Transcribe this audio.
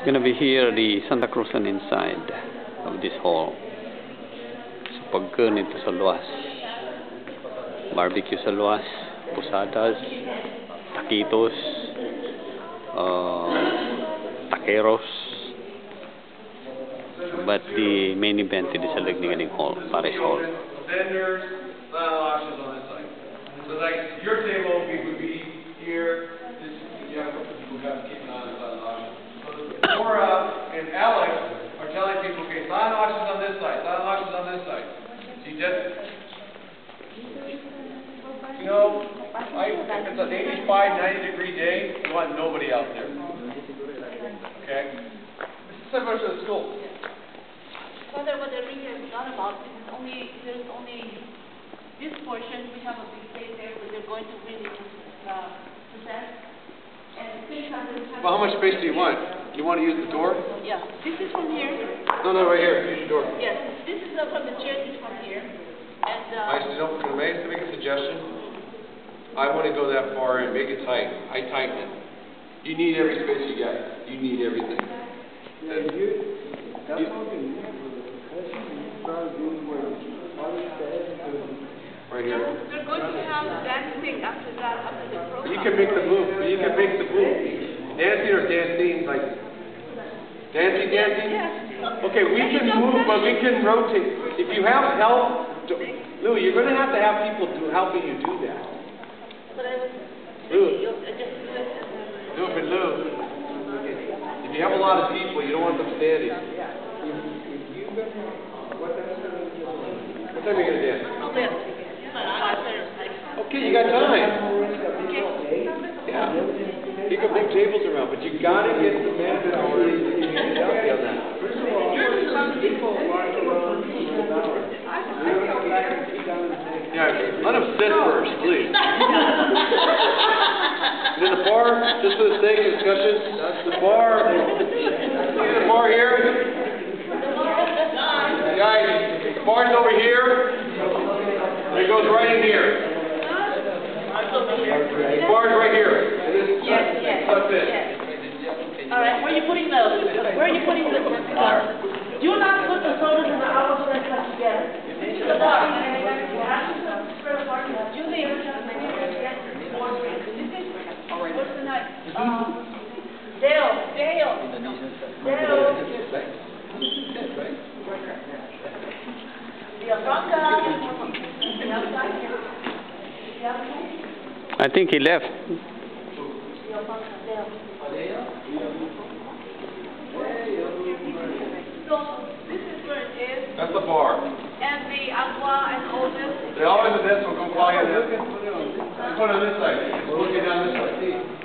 It's gonna be here, the Santa Crusan inside of this hall. So pagkanito sa luwas. Barbecue sa luwas, posadas, taquitos, taqueros. But the main event is sa Ligniganing Hall, Paris Hall. Vendors, options on this side. So like your table would be here. This, you have a couple people who have to keep an eye on the silent auction. So Laura and Alex are telling people, okay, silent auctions on this side, silent auctions on this side. See, just, you know, if it's an 85, 90-degree day, you want nobody out there. Okay? It's similar to the school. Father, what the ring is not about, there's only this portion. We have a big space there where they're going to really present. And Well, how much space do you want? You want to use the door? Yeah. This is from here. No, right here. Use the door. Yes. This is from the chair. This is from here. And Can I make a suggestion? I want to go that far and make it tight. I tighten it. You need every space you get. You need everything. Right here. They're going to have dancing after that, after the program. You can make the move. Dancing or dancing, like dancing? Yes. Okay, we can move, but we can rotate. If you have help, Lou, you're going to have people helping you do that. But I was. Lou. Lou. If you have a lot of people, you don't want them standing. What time are you going to dance? Okay, you got time. Yeah. You can move tables around, but you got to get the manpower to help you on that. Yeah, let them sit first, please. And then the bar, just for the sake of discussion, the bar here. Guys, the bar's over here. And it goes right in here. The bar's right here. Yes. That's it. All right, where are you putting the do not put the sodas in the hours that come together. To the bar. Julie, what's the night? Dale. I think he left. So this is where it is. That's the bar. And the agua and all this. They always have this, so come fly in this. Put it on this side. We're looking down this way.